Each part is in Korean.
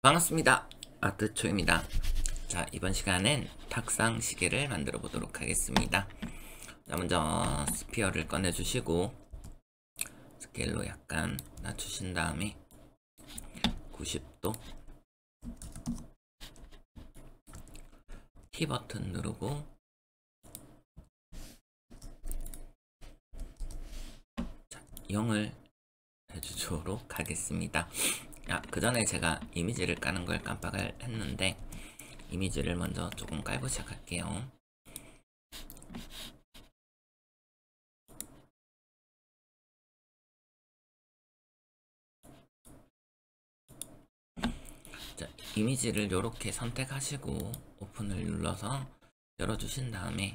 반갑습니다. 아트초입니다. 자, 이번 시간엔 탁상 시계를 만들어 보도록 하겠습니다. 자, 먼저 스피어를 꺼내 주시고 스케일로 약간 낮추신 다음에 90도 키 버튼 누르고 자, 0을 해주도록 하겠습니다. 그 전에 제가 이미지를 까는 걸 깜빡을 했는데 이미지를 먼저 조금 깔고 시작할게요. 자, 이미지를 이렇게 선택하시고 오픈을 눌러서 열어주신 다음에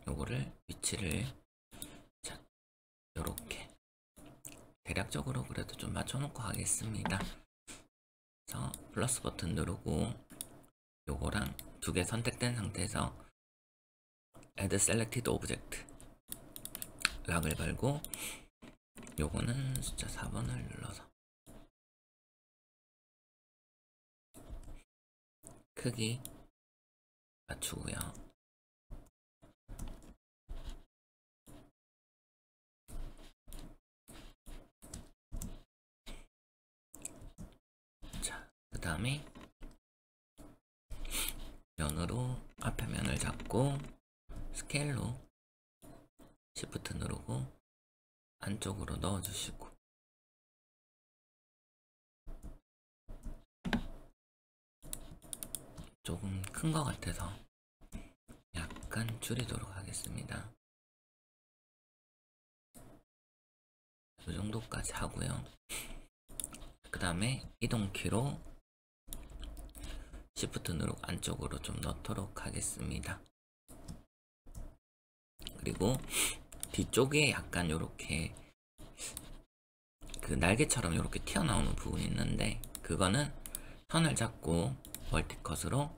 요거를 위치를 자, 요렇게 대략적으로 그래도 좀 맞춰놓고 하겠습니다. 그래서 플러스 버튼 누르고 요거랑 두 개 선택된 상태에서 Add Selected Object 락을 걸고 요거는 숫자 4번을 눌러서 크기 맞추고요. 자, 그 다음에 면으로 앞에 면을 잡고 스케일로 Shift 누르고 안쪽으로 넣어주시고 조금 큰 것 같아서 약간 줄이도록 하겠습니다. 이 정도까지 하고요. 그 다음에 이동키로 Shift 누르고 안쪽으로 좀 넣도록 하겠습니다. 그리고 뒤쪽에 약간 요렇게 그 날개처럼 이렇게 튀어나오는 부분이 있는데 그거는 선을 잡고 멀티컷으로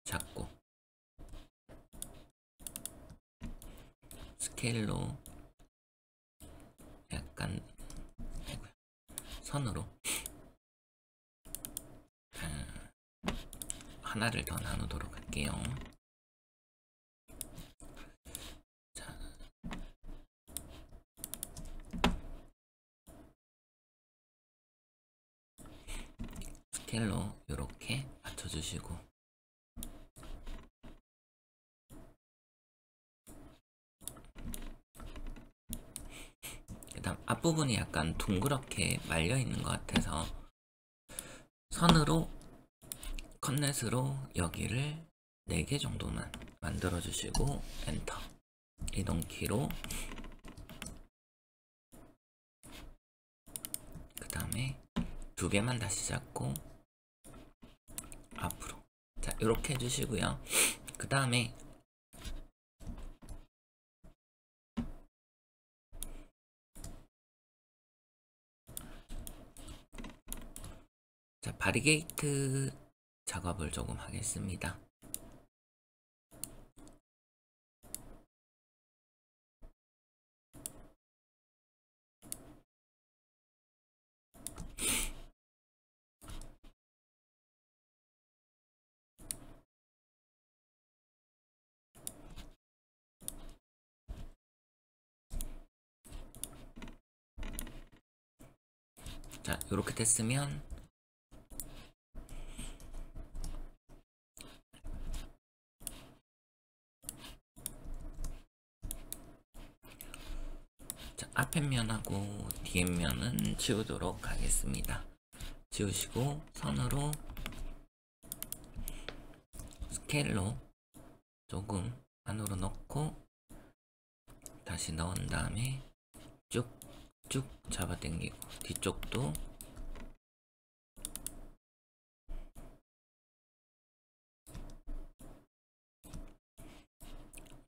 잡고 스케일로 약간 선으로 하나를 더 나누도록 할게요. 자, 스케일로 이렇게 맞춰주시고 그 다음 앞부분이 약간 둥그렇게 말려있는 것 같아서 선으로 컷넷으로 여기를 4개 정도만 만들어 주시고 엔터 이동키로 그 다음에 2개만 다시 잡고 앞으로 자 이렇게 해주시고요. 그 다음에 자 바리게이트 작업을 조금 하겠습니다. 자 이렇게 됐으면 자, 앞에 면하고 뒤에 면은 지우도록 하겠습니다. 지우시고 선으로 스케일로 조금 안으로 넣고 다시 넣은 다음에 쭉쭉 잡아 당기고 뒤쪽도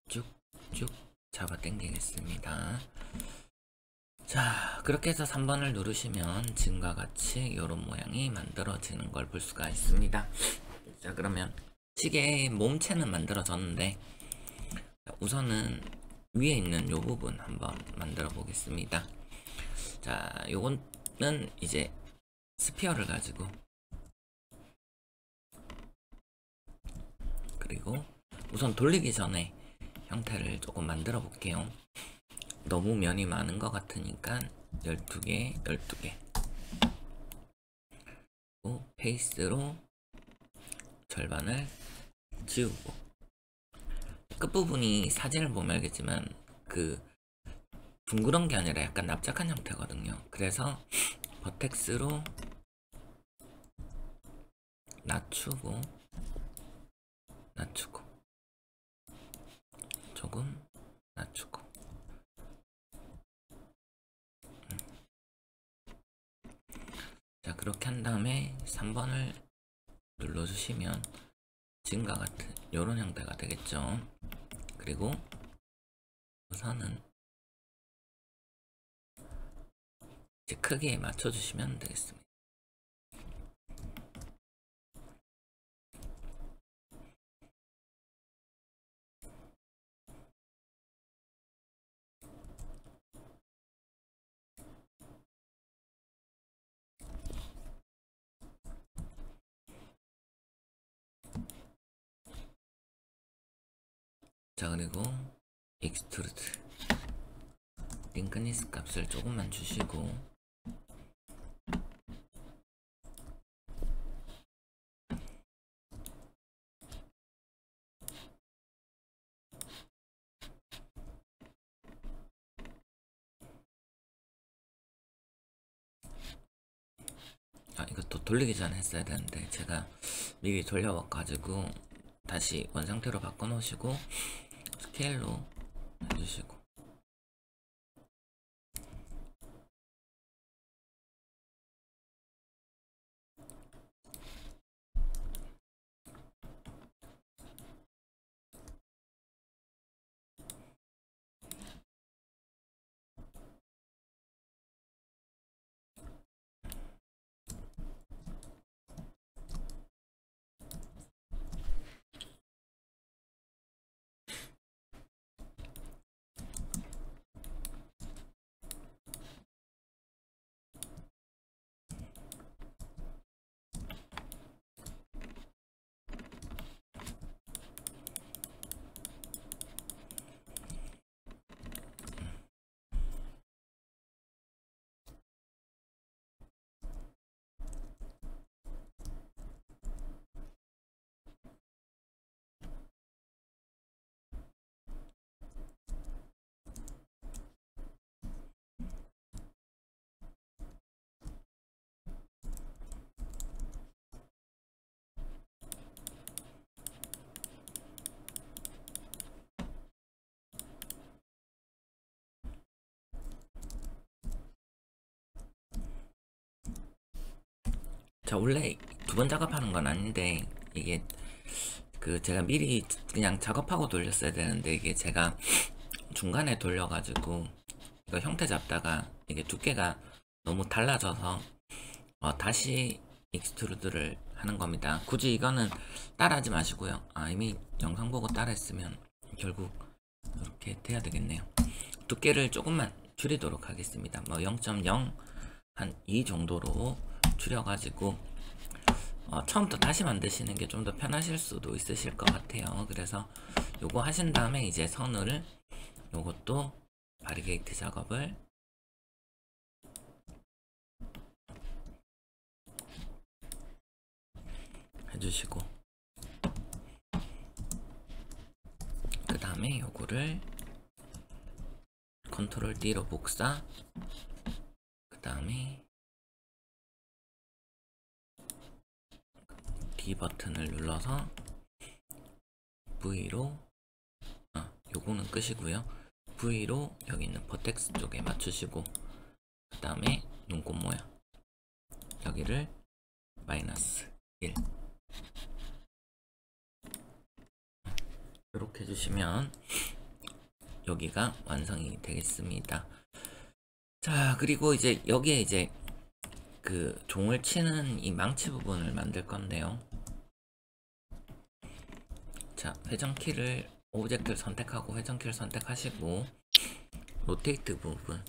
쭉쭉 잡아 당기겠습니다. 자 그렇게 해서 3번을 누르시면 지금과 같이 이런 모양이 만들어지는 걸 볼 수가 있습니다. 자 그러면 시계의 몸체는 만들어졌는데 우선은 위에 있는 이 부분 한번 만들어 보겠습니다. 자, 요거는 이제 스피어를 가지고, 그리고 우선 돌리기 전에 형태를 조금 만들어 볼게요. 너무 면이 많은 것 같으니까 12개, 12개. 페이스로 절반을 지우고, 끝부분이 사진을 보면 알겠지만 그 둥그런 게 아니라 약간 납작한 형태거든요. 그래서 버텍스로 낮추고 조금 낮추고. 자, 그렇게 한 다음에 3번을 눌러주시면 지금과 같은 이런 형태가 되겠죠. 그리고 우선은 이제 크기에 맞춰주시면 되겠습니다. 자, 그리고 익스트루드 링크니스 값을 조금만 주시고, 이것도 돌리기 전에 했어야 되는데 제가 미리 돌려와가지고 다시 원상태로 바꿔놓으시고 스케일로 해주시고. 자, 원래 두 번 작업하는 건 아닌데 이게 제가 미리 그냥 작업하고 돌렸어야 되는데, 이게 제가 중간에 돌려가지고 이거 형태 잡다가 이게 두께가 너무 달라져서 다시 익스트루드를 하는 겁니다. 굳이 이거는 따라하지 마시고요. 이미 영상 보고 따라했으면 결국 이렇게 돼야 되겠네요. 두께를 조금만 줄이도록 하겠습니다. 뭐 0.0 한 2 정도로 줄여가지고 처음부터 다시 만드시는 게 좀 더 편하실 수도 있으실 것 같아요. 그래서 요거 하신 다음에 이제 선을, 요것도 바리게이트 작업을 해주시고, 그 다음에 요거를 컨트롤 D로 복사, 그 다음에 D 버튼을 눌러서 V로, 요거는 끝이고요. V로 여기 있는 버텍스 쪽에 맞추시고, 그 다음에 눈꽃 모양 여기를 마이너스 1 이렇게 해주시면 여기가 완성이 되겠습니다. 자, 그리고 이제 여기에 이제 그 종을 치는 이 망치 부분을 만들 건데요. 자, 회전키를, 오브젝트를 선택하고 회전키를 선택하시고 로테이트 부분,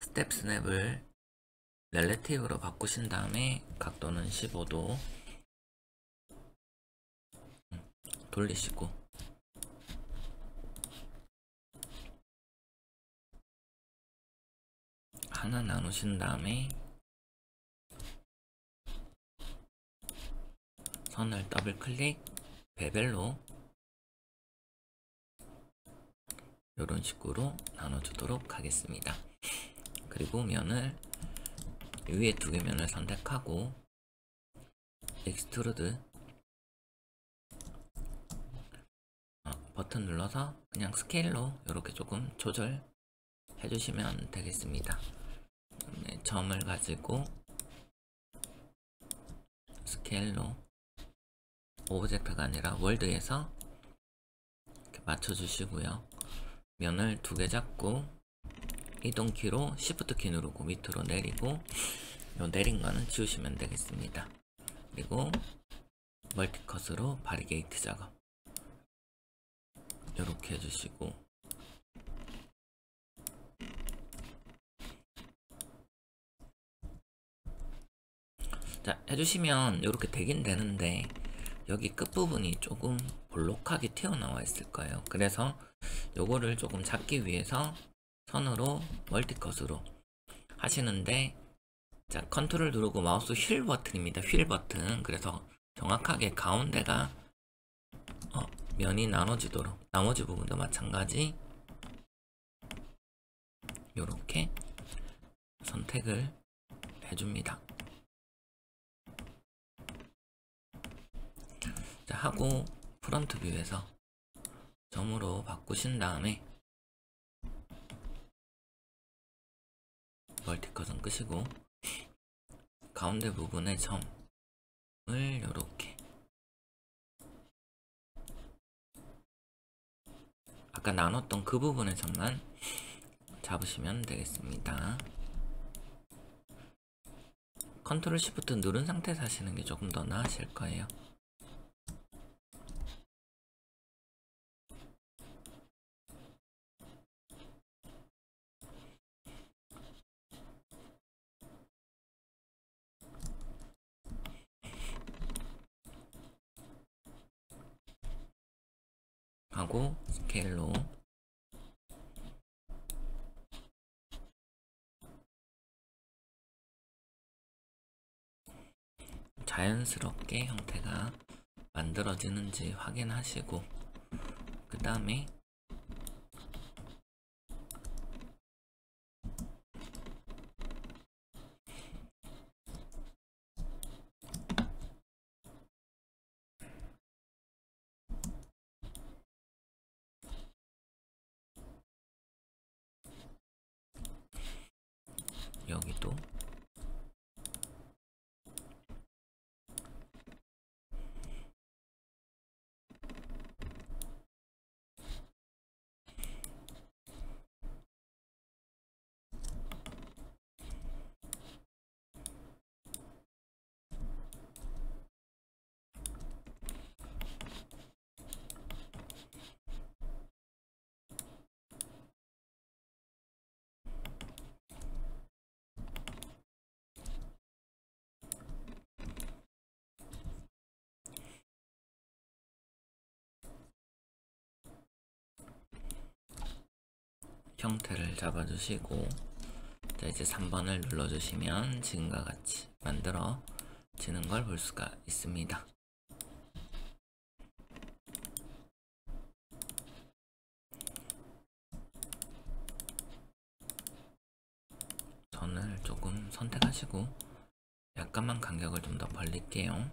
스텝 스냅을 렐레티브로 바꾸신 다음에 각도는 15도 돌리시고 하나 나누신 다음에 선을 더블 클릭 베벨로 이런 식으로 나눠주도록 하겠습니다. 그리고 면을 위에 두 개 면을 선택하고 익스트루드 버튼 눌러서 그냥 스케일로 이렇게 조금 조절해 주시면 되겠습니다. 점을 가지고 스케일로 오브젝트가 아니라 월드에서 이렇게 맞춰주시고요. 면을 두 개 잡고 이동키로 Shift 키 누르고 밑으로 내리고 요 내린 거는 지우시면 되겠습니다. 그리고 멀티컷으로 바리게이트 작업 이렇게 해주시고 자 해주시면 이렇게 되긴 되는데 여기 끝부분이 조금 볼록하게 튀어나와 있을 거예요. 그래서 요거를 조금 잡기 위해서 선으로 멀티컷으로 하시는데 자 컨트롤 누르고 마우스 휠 버튼입니다. 휠 버튼. 그래서 정확하게 가운데가 면이 나눠지도록 나머지 부분도 마찬가지 요렇게 선택을 해줍니다. 자 하고 프론트 뷰에서 점으로 바꾸신 다음에 멀티컷은 끄시고 가운데 부분에 점을 요렇게 아까 나눴던 그 부분의 점만 잡으시면 되겠습니다. 컨트롤 시프트 누른 상태에서 하시는 게 조금 더 나으실 거예요. 하고 스케일로 자연스럽게 형태가 만들어지는지 확인하시고 그 다음에 여기도 형태를 잡아주시고 자 이제 3번을 눌러주시면 지금과 같이 만들어지는 걸 볼 수가 있습니다. 선을 조금 선택하시고 약간만 간격을 좀 더 벌릴게요.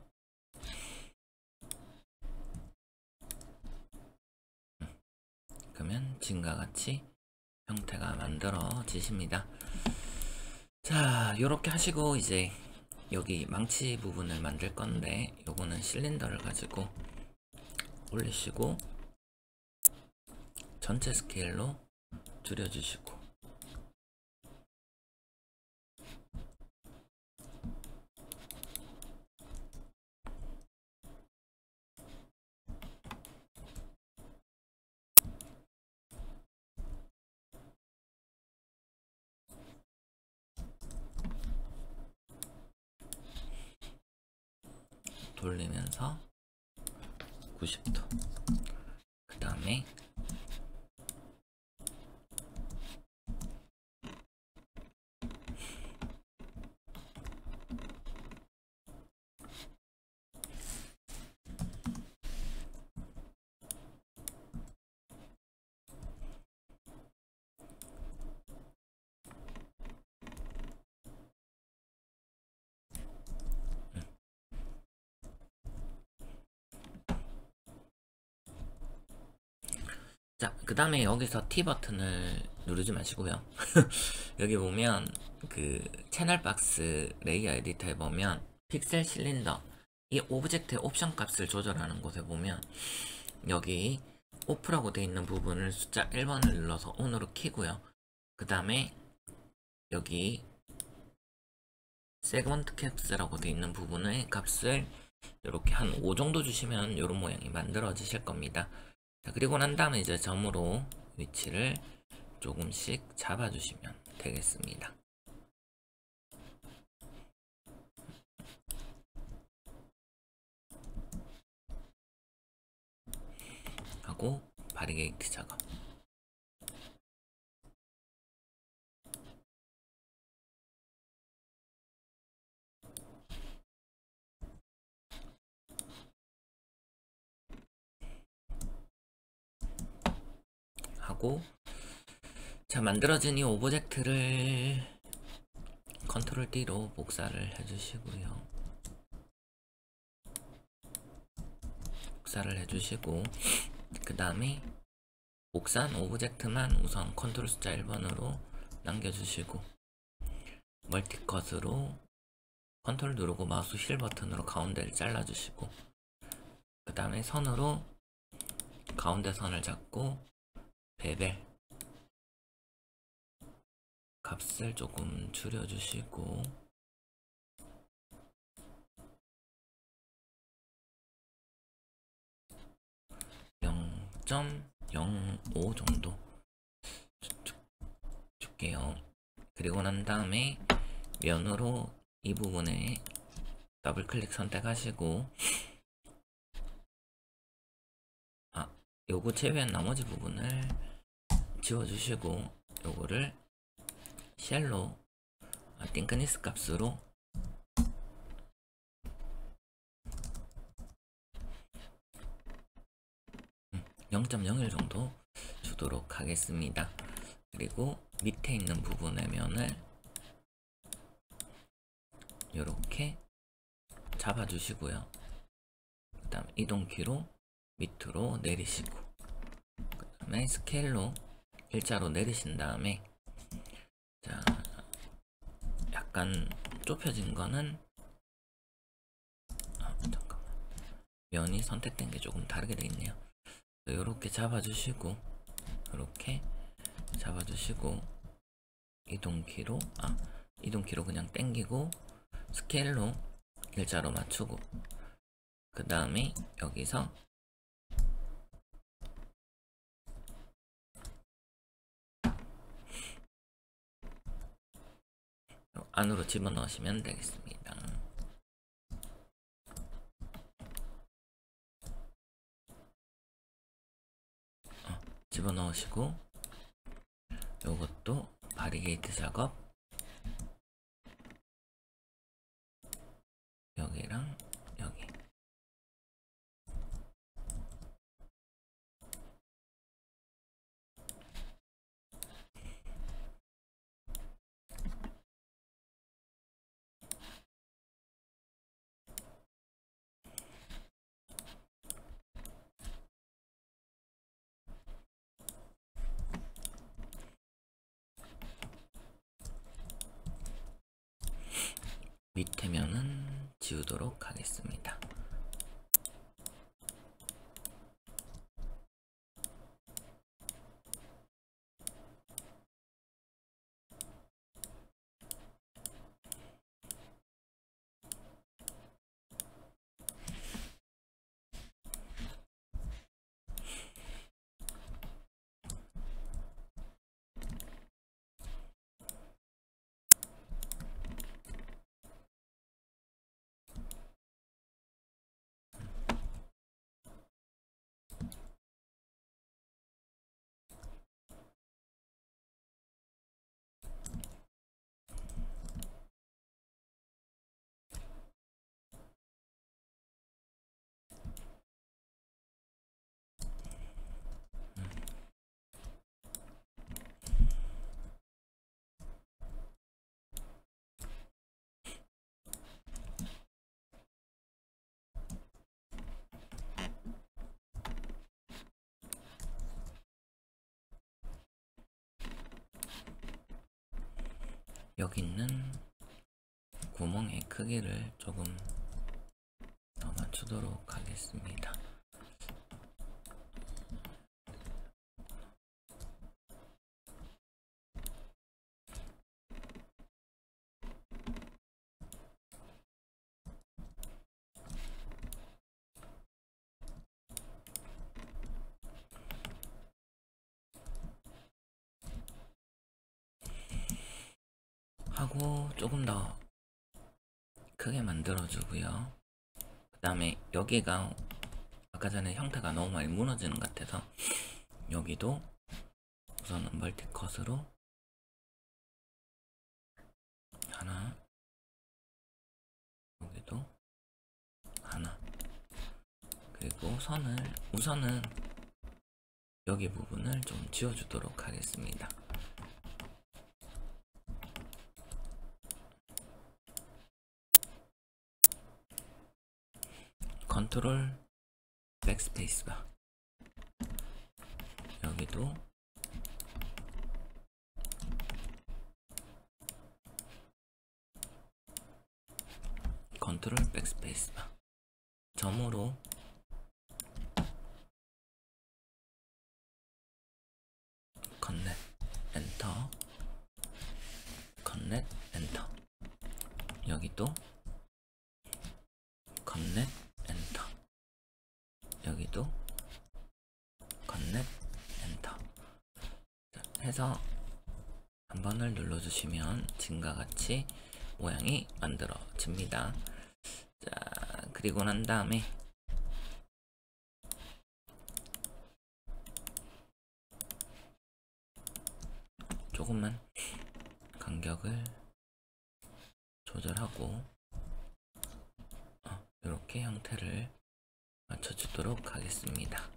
그러면 지금과 같이 형태가 만들어지십니다. 자 요렇게 하시고 이제 여기 망치 부분을 만들 건데 요거는 실린더를 가지고 올리시고 전체 스케일로 줄여주시고 돌리면서 90도. 그 다음에 자, 그 다음에 여기서 T 버튼을 누르지 마시고요. 여기 보면 그 채널 박스 레이어 에디터에 보면 픽셀 실린더 이 오브젝트의 옵션 값을 조절하는 곳에 보면 여기 오프라고 되어 있는 부분을 숫자 1번을 눌러서 ON으로 키고요. 그 다음에 여기 세그먼트 캡스라고 되어 있는 부분의 값을 이렇게 한 5 정도 주시면 이런 모양이 만들어지실 겁니다. 자, 그리고 난 다음에 이제 점으로 위치를 조금씩 잡아주시면 되겠습니다. 하고 바리게이트 작업. 하고 자, 만들어진 이 오브젝트를 컨트롤 D로 복사를 해주시고요. 복사를 해주시고 그 다음에 복사한 오브젝트만 우선 컨트롤 숫자 1번으로 남겨주시고 멀티컷으로 컨트롤 누르고 마우스 휠 버튼으로 가운데를 잘라주시고 그 다음에 선으로 가운데 선을 잡고 베벨 값을 조금 줄여주시고 0.05 정도 줄게요. 그리고 난 다음에 면으로 이 부분에 더블 클릭 선택하시고 요거 제외한 나머지 부분을 지워주시고 요거를 쉘로 띵크니스 값으로 0.01 정도 주도록 하겠습니다. 그리고 밑에 있는 부분의 면을 이렇게 잡아주시고요. 그 다음 이동키로 밑으로 내리시고 그 다음에 스케일로 일자로 내리신 다음에 자, 약간 좁혀진 거는 잠깐만, 면이 선택된 게 조금 다르게 되어 있네요. 이렇게 잡아주시고 이렇게 잡아주시고 이동키로 그냥 당기고 스케일로 일자로 맞추고 그 다음에 여기서 안으로 집어넣으시면 되겠습니다. 집어넣으시고 요것도 바리게이트 작업 여기랑 여기 밑에 면은 지우도록 하겠습니다. 여기 있는 구멍의 크기를 조금 더 맞추도록 하겠습니다. 하고 조금 더 크게 만들어 주고요. 그 다음에 여기가 아까 전에 형태가 너무 많이 무너지는 것 같아서 여기도 우선은 멀티컷으로 하나, 여기도 하나, 그리고 우선은 여기 부분을 좀 지워주도록 하겠습니다. 컨트롤 백스페이스바, 여기도 컨트롤 백스페이스바, 점으로 컨넷 엔터, 컨넷 엔터, 여기도 컨넷 엔터, 여기도 컨넷 엔터. 자, 해서 한 번을 눌러주시면 지금과 같이 모양이 만들어집니다. 자, 그리고 난 다음에 조금만 간격을 조절하고 이렇게 형태를 맞춰주도록 하겠습니다.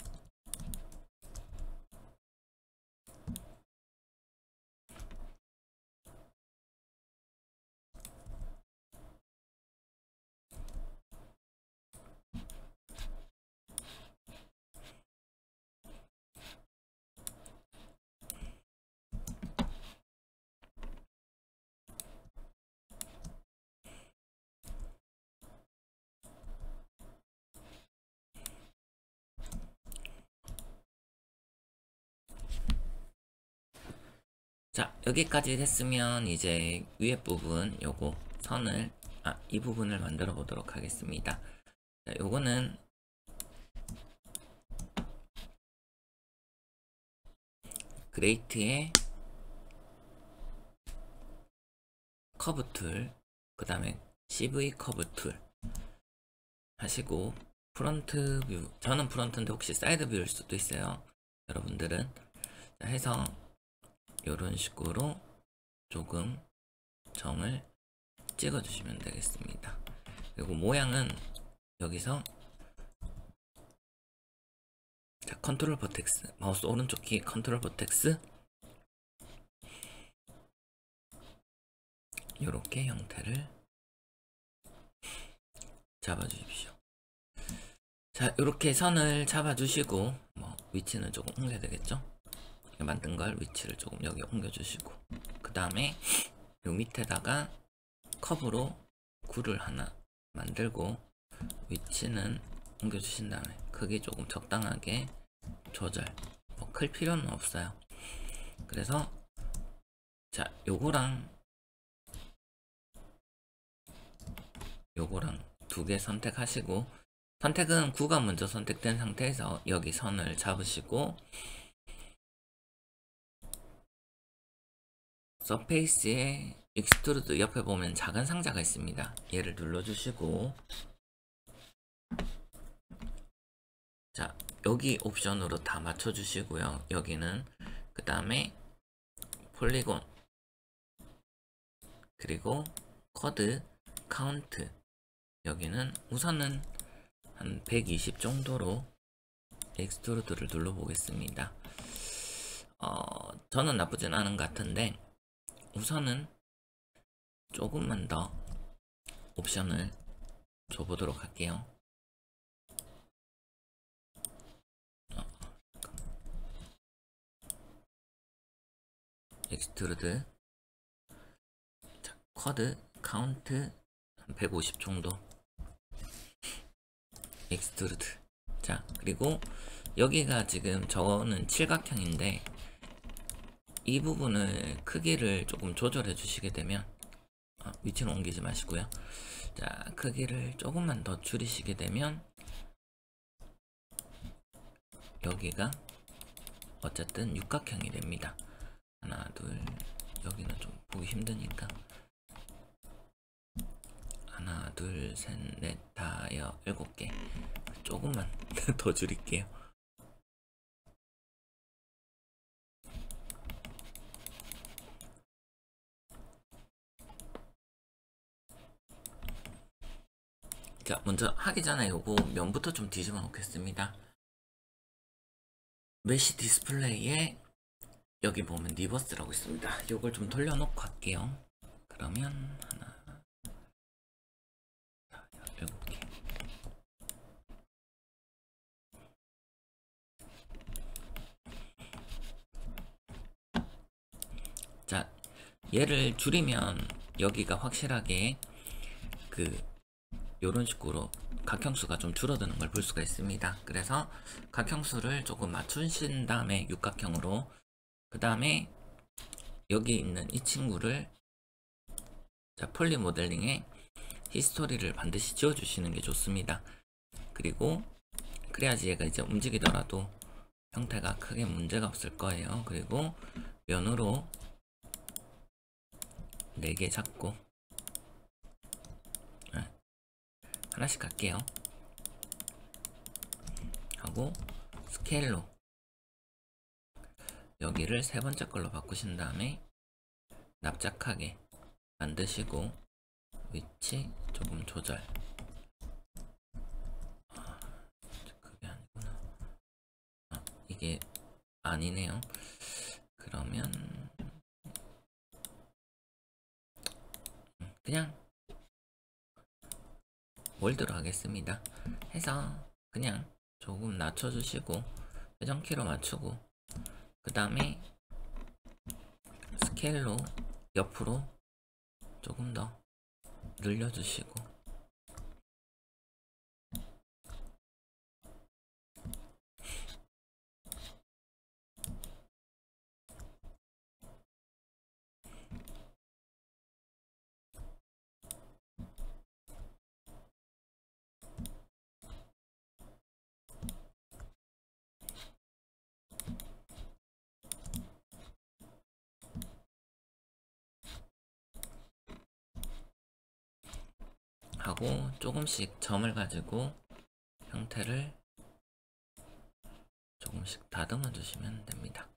자, 여기까지 됐으면 이제 위에 부분 요거 선을 이 부분을 만들어 보도록 하겠습니다. 자, 요거는 그레이트의 커브 툴, 그 다음에 CV 커브 툴 하시고 프론트 뷰, 저는 프론트인데 혹시 사이드 뷰일 수도 있어요. 여러분들은 자, 해서 이런 식으로 조금 점을 찍어 주시면 되겠습니다. 그리고 모양은 여기서 자, 컨트롤 버텍스, 마우스 오른쪽 키 컨트롤 버텍스, 이렇게 형태를 잡아 주십시오. 자, 이렇게 선을 잡아 주시고 위치는 조금 옮겨야 되겠죠? 만든 걸 위치를 조금 여기 옮겨 주시고, 그 다음에 요 밑에다가 컵으로 굴을 하나 만들고 위치는 옮겨 주신 다음에 크기 조금 적당하게 조절, 클 필요는 없어요. 그래서 자, 요거랑 두 개 선택하시고, 선택은 구가 먼저 선택된 상태에서 여기 선을 잡으시고 서페이스에 익스트루드 옆에 보면 작은 상자가 있습니다. 얘를 눌러주시고, 자, 여기 옵션으로 다 맞춰주시고요. 여기는 그 다음에 폴리곤, 그리고 쿼드, 카운트, 여기는 우선은 한 120 정도로 익스트루드를 눌러보겠습니다. 저는 나쁘진 않은 것 같은데 우선은 조금만 더 옵션을 줘보도록 할게요. 익스트루드 쿼드 카운트 150 정도. 익스트루드. 자, 그리고 여기가 지금 저거는 칠각형인데 이 부분을 크기를 조금 조절해 주시게 되면 위치는 옮기지 마시고요. 자, 크기를 조금만 더 줄이시게 되면 여기가 어쨌든 육각형이 됩니다. 하나, 둘, 여기는 좀 보기 힘드니까 하나, 둘, 셋, 넷, 다, 여, 7개. 조금만 더 줄일게요. 자, 먼저 하기 전에 요거 면부터 좀 뒤집어 놓겠습니다. 메쉬 디스플레이에 여기 보면 리버스라고 있습니다. 요걸 좀 돌려놓고 할게요. 그러면 하나, 7개. 자, 얘를 줄이면 여기가 확실하게 요런 식으로 각형수가 좀 줄어드는 걸 볼 수가 있습니다. 그래서 각형수를 조금 맞추신 다음에 육각형으로, 그 다음에 여기 있는 이 친구를 자, 폴리 모델링에 히스토리를 반드시 지워주시는 게 좋습니다. 그리고 그래야지 얘가 이제 움직이더라도 형태가 크게 문제가 없을 거예요. 그리고 면으로 4개 잡고 하나씩 할게요. 하고 스케일로 여기를 3번째 걸로 바꾸신 다음에 납작하게 만드시고 위치 조금 조절. 그게 아니구나. 이게 아니네요. 그러면 그냥 월드로 하겠습니다. 해서 그냥 조금 낮춰주시고 회전키로 맞추고, 그 다음에 스케일로 옆으로 조금 더 늘려주시고, 하고 조금씩 점을 가지고 형태를 조금씩 다듬어 주시면 됩니다.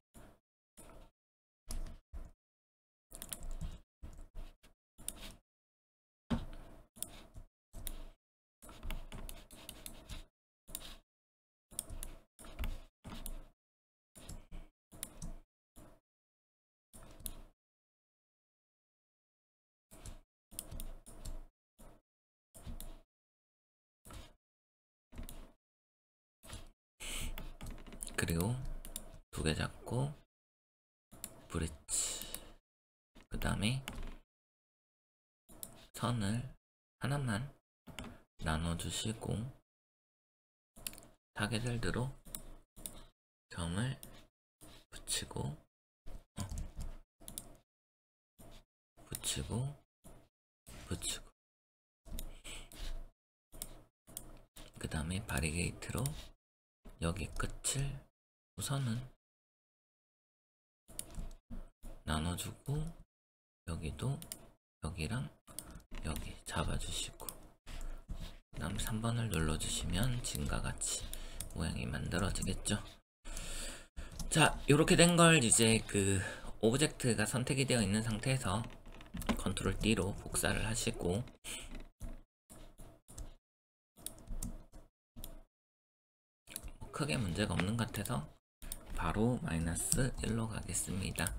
그리고 2개 잡고 브릿지, 그 다음에 선을 하나만 나눠주시고 사계절대로 점을 붙이고 붙이고 붙이고, 그 다음에 바리게이트로 여기 끝을 우선은 나눠주고 여기도 여기랑 여기 잡아주시고, 그 다음 3번을 눌러주시면 지금과 같이 모양이 만들어지겠죠. 자, 이렇게 된 걸 이제 오브젝트가 선택이 되어 있는 상태에서 컨트롤 D로 복사를 하시고, 크게 문제가 없는 것 같아서 바로 마이너스 1로 가겠습니다.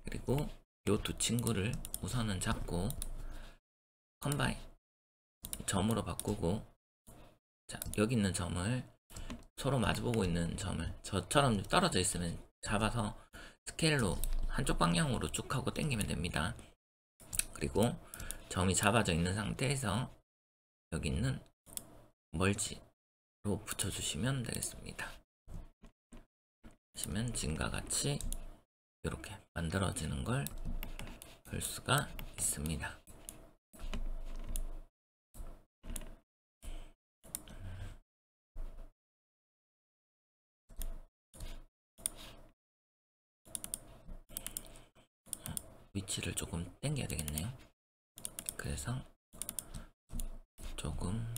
그리고 요 두 친구를 우선은 잡고 컴바인 점으로 바꾸고, 자, 여기 있는 점을 서로 마주보고 있는 점을 저처럼 떨어져 있으면 잡아서 스케일로 한쪽 방향으로 쭉 하고 당기면 됩니다. 그리고 점이 잡아져 있는 상태에서 여기 있는 멀지로 붙여주시면 되겠습니다. 보시면 지금과 같이 이렇게 만들어지는 걸 볼 수가 있습니다. 위치를 조금 당겨야 되겠네요. 그래서 조금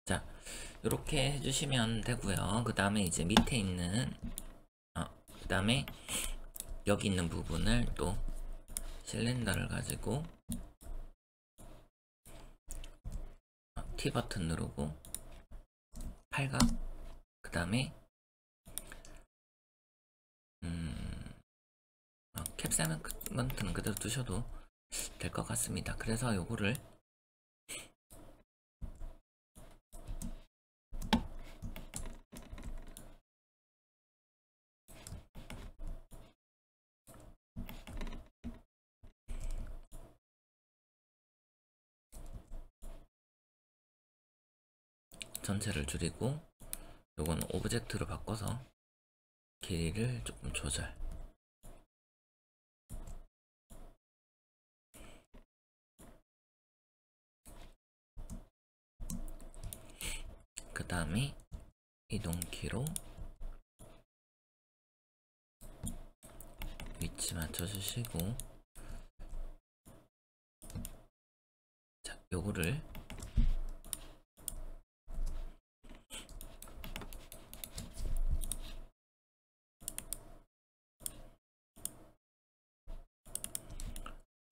자, 이렇게 해주시면 되고요. 그 다음에 이제 밑에 있는 그 다음에 여기 있는 부분을 또 실린더를 가지고 T 버튼 누르고 팔각, 그 다음에 캡세먼트는 그대로 두셔도 될 것 같습니다. 그래서 요거를 전체를 줄이고 요건 오브젝트로 바꿔서 길이를 조금 조절. 그 다음에 이동키로 위치 맞춰주시고, 자, 요거를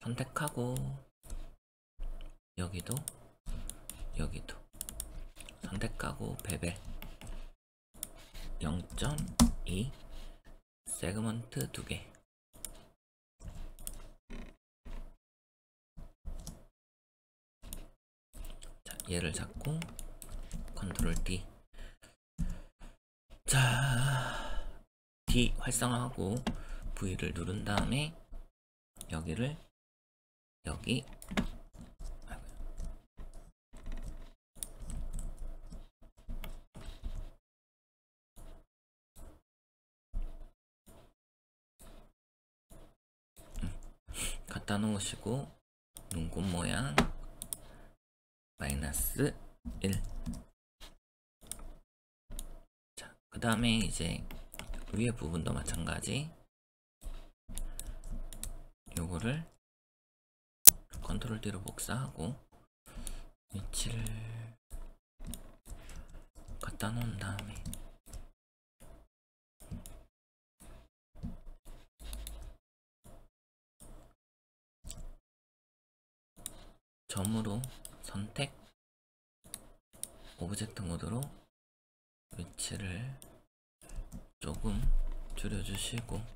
선택하고 여기도 선택하고 베벨 0.2 세그먼트 2개. 자, 얘를 잡고 컨트롤 D. 자, D 활성화하고 V를 누른 다음에 여기를 여기 갖다 놓으시고 눈곱 모양 마이너스 1. 자, 그 다음에 이제 위에 부분도 마찬가지. 요거를 컨트롤 D로 복사하고 위치를 갖다 놓은 다음에 점으로 선택, 오브젝트 모드로 위치를 조금 줄여주시고,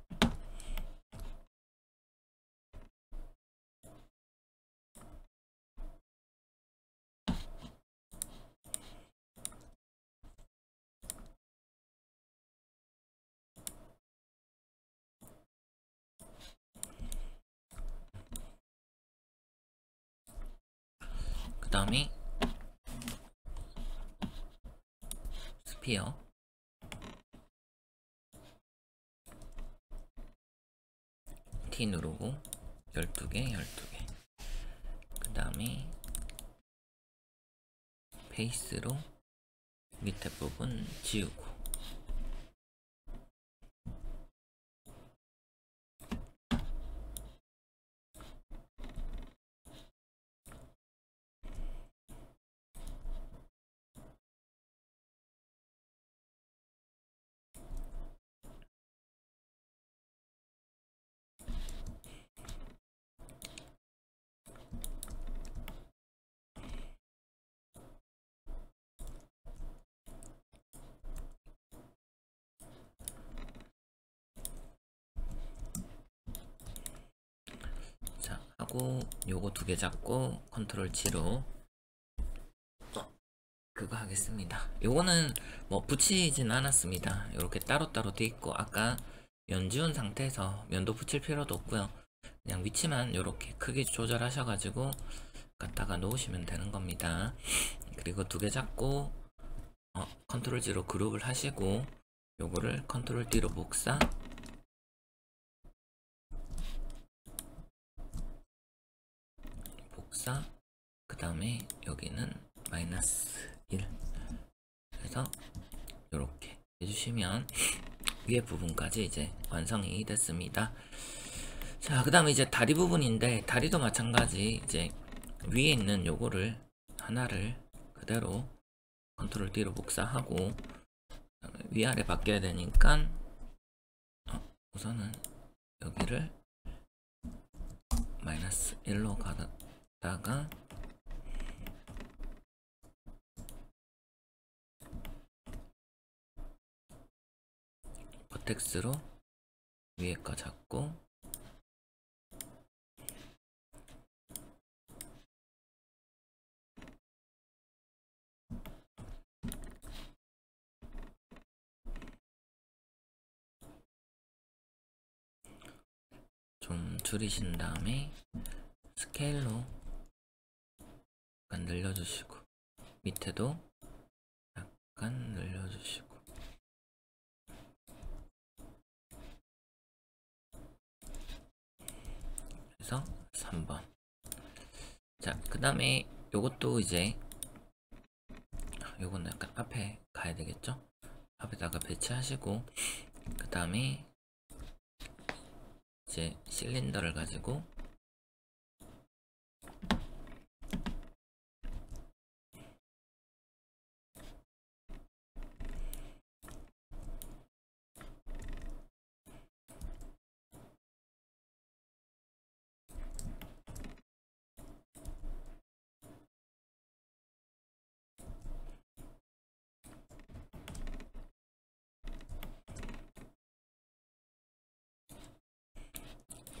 그 다음에 스피어 T 누르고 12개 그 다음에 페이스로 밑에 부분 지우고, 하고 요거 두 개 잡고 컨트롤 G로 그거 하겠습니다. 요거는 뭐 붙이진 않았습니다. 이렇게 따로따로 돼 있고 아까 면 지운 상태에서 면도 붙일 필요도 없고요. 그냥 위치만 이렇게 크기 조절하셔가지고 갖다가 놓으시면 되는 겁니다. 그리고 두 개 잡고 컨트롤 G로 그룹을 하시고 요거를 컨트롤 D로 복사, 그 다음에 여기는 -1 그래서 이렇게 해주시면 위에 부분까지 이제 완성이 됐습니다. 자, 그 다음에 이제 다리 부분인데 다리도 마찬가지 이제 위에 있는 요거를 하나를 그대로 컨트롤 D로 복사하고 위아래 바뀌어야 되니까 우선은 여기를 -1로 가다가 버텍스로 위에 거 잡고 좀 줄이신 다음에 스케일로 약간 늘려주시고 밑에도 약간 늘려주시고 그래서 3번. 자, 그 다음에 요것도 이제 요거는 약간 앞에 가야 되겠죠? 앞에다가 배치하시고 그 다음에 이제 실린더를 가지고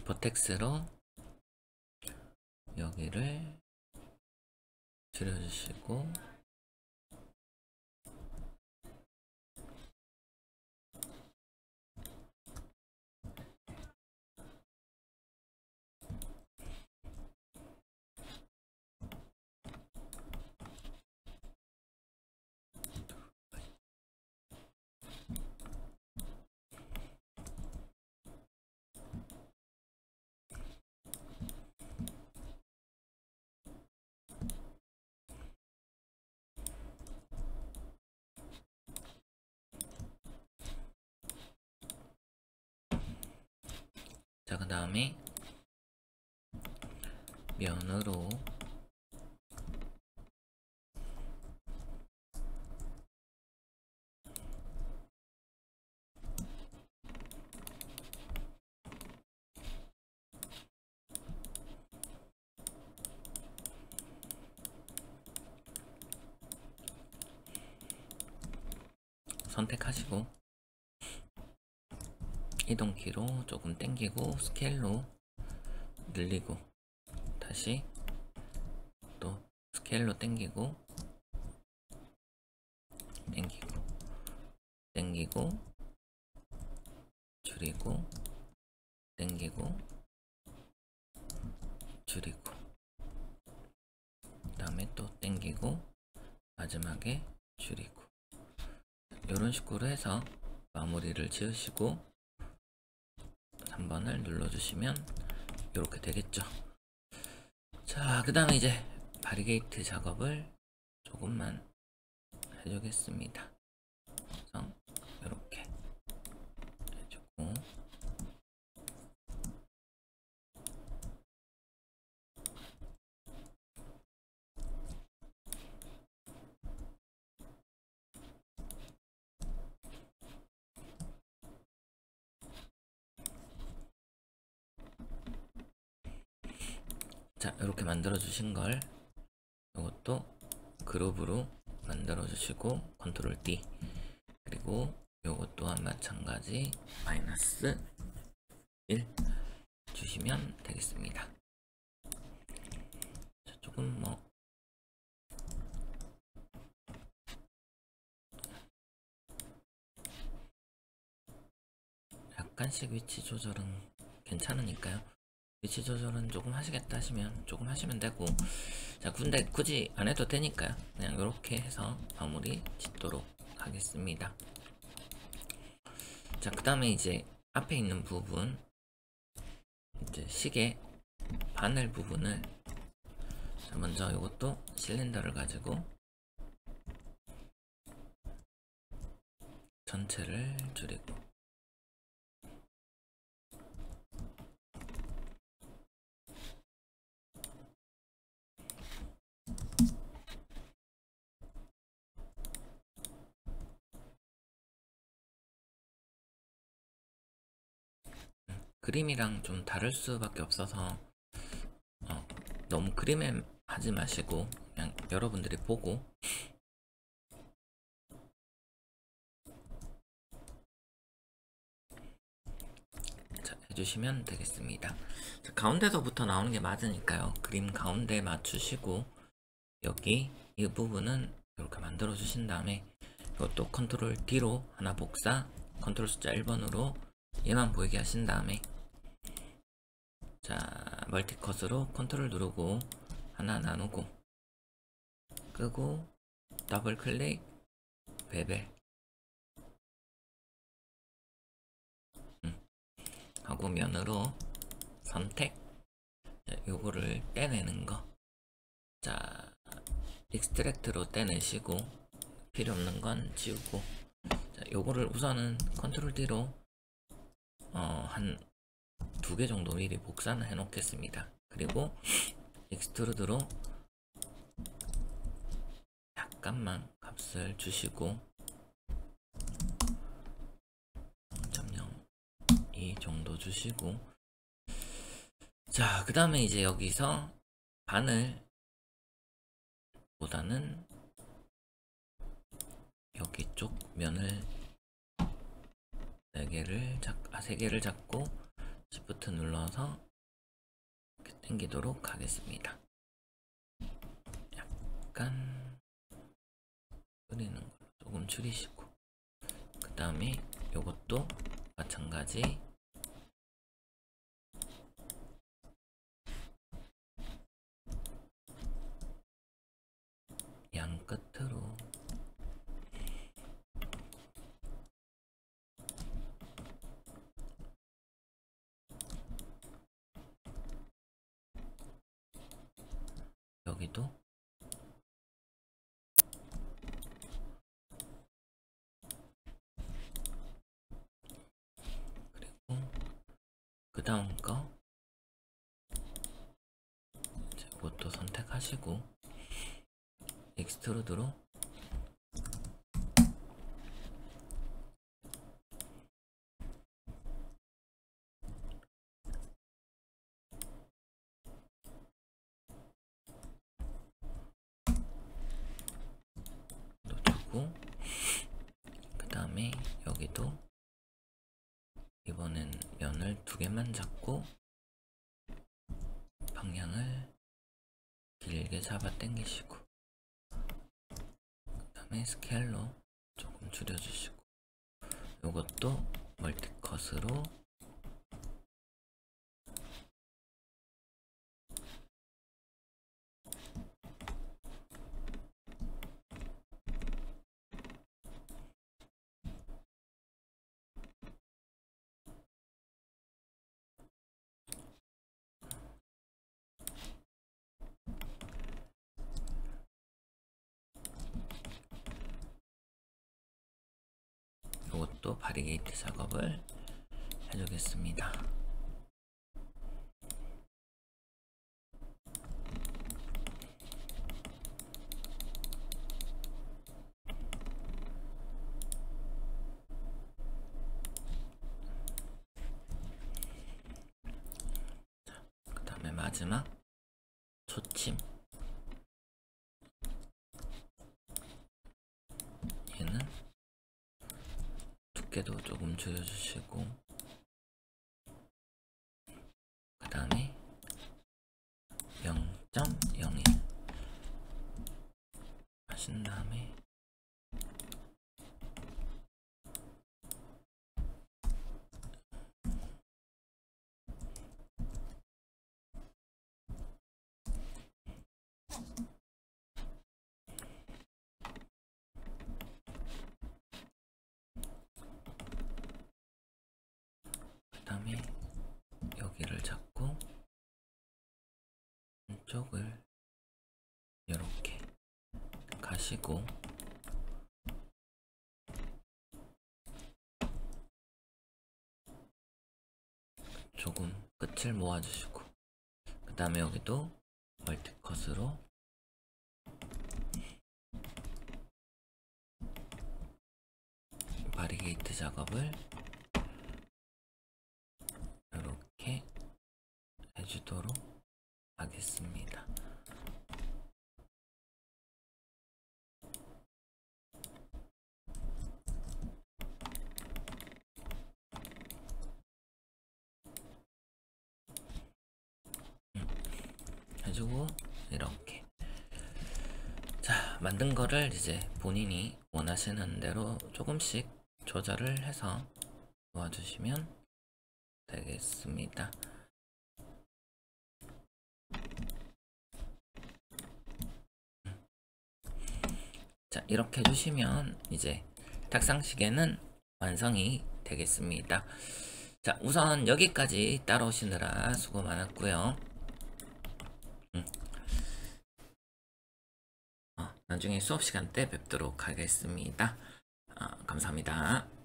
버텍스로 여기를 줄여주시고 자, 그 다음에 면으로 선택하시고 이동키로 조금 당기고 스케일로 늘리고 다시 또 스케일로 당기고 줄이고 당기고 줄이고 그 다음에 또 당기고 마지막에 줄이고 이런 식으로 해서 마무리를 지으시고 3번을 눌러주시면 이렇게 되겠죠. 자, 그 다음에 이제 바리게이트 작업을 조금만 해주겠습니다. 그래서 이렇게 해주고 자, 이렇게 만들어 주신 걸 이것도 그룹으로 만들어 주시고 컨트롤 D 그리고 요것 또한 마찬가지 -1 주시면 되겠습니다. 약간씩 위치 조절은 괜찮으니까요. 위치 조절은 조금 하시겠다 하시면 조금 하시면 되고, 자, 근데 굳이 안 해도 되니까요. 그냥 이렇게 해서 마무리 짓도록 하겠습니다. 자, 그 다음에 이제 앞에 있는 부분, 이제 시계 바늘 부분을, 자, 먼저 이것도 실린더를 가지고 전체를 줄이고, 그림이랑 좀 다를 수밖에 없어서 너무 그림에 하지 마시고 그냥 여러분들이 보고 자, 해주시면 되겠습니다. 자, 가운데서부터 나오는 게 맞으니까요. 그림 가운데 맞추시고 여기 이 부분은 이렇게 만들어 주신 다음에 이것도 컨트롤 D로 하나 복사, 컨트롤 숫자 1번으로 얘만 보이게 하신 다음에, 자, 멀티컷으로 컨트롤 누르고 하나 나누고 끄고 더블 클릭 베벨 하고 면으로 선택, 자, 요거를 떼내는 거, 자, 익스트랙트로 떼내시고 필요 없는 건 지우고, 자, 요거를 우선은 컨트롤 D로 한 2개 정도 미리 복사는 해 놓겠습니다. 그리고 익스트루드로 약간만 값을 주시고 0.02 정도 주시고, 자, 그 다음에 이제 여기서 바늘 보다는 여기 쪽 면을 3개를 잡고 Shift 눌러서 이렇게 당기도록 하겠습니다. 약간 끓이는 걸 조금 줄이시고, 그 다음에 요것도 마찬가지 양 끝으로 여기도 그리고 그 다음 거 이것도 선택하시고 익스트루드로 놓고, 그 다음에 여기도 이번엔 면을 2개만 잡고 방향을 길게 잡아 당기시고, 그 다음에 스케일로 조금 줄여주시고, 요것도 멀티컷으로 요것도 바리게이트 작업을 해주겠습니다. 그 다음에 마지막 초침, 얘는 두께도 조금 줄여주시고, 그 다음에 0.01 하신 다음에 쪽을 이렇게 가시고 조금 끝을 모아주시고, 그 다음에 여기도 멀티컷으로 바리게이트 작업을 이렇게 해주도록 하겠습니다. 해주고 이렇게, 자, 만든 거를 이제 본인이 원하시는 대로 조금씩 조절을 해서 도와주시면 되겠습니다. 자, 이렇게 해주시면 이제 탁상시계는 완성이 되겠습니다. 자, 우선 여기까지 따라오시느라 수고 많았고요. 나중에 수업 시간 때 뵙도록 하겠습니다. 감사합니다.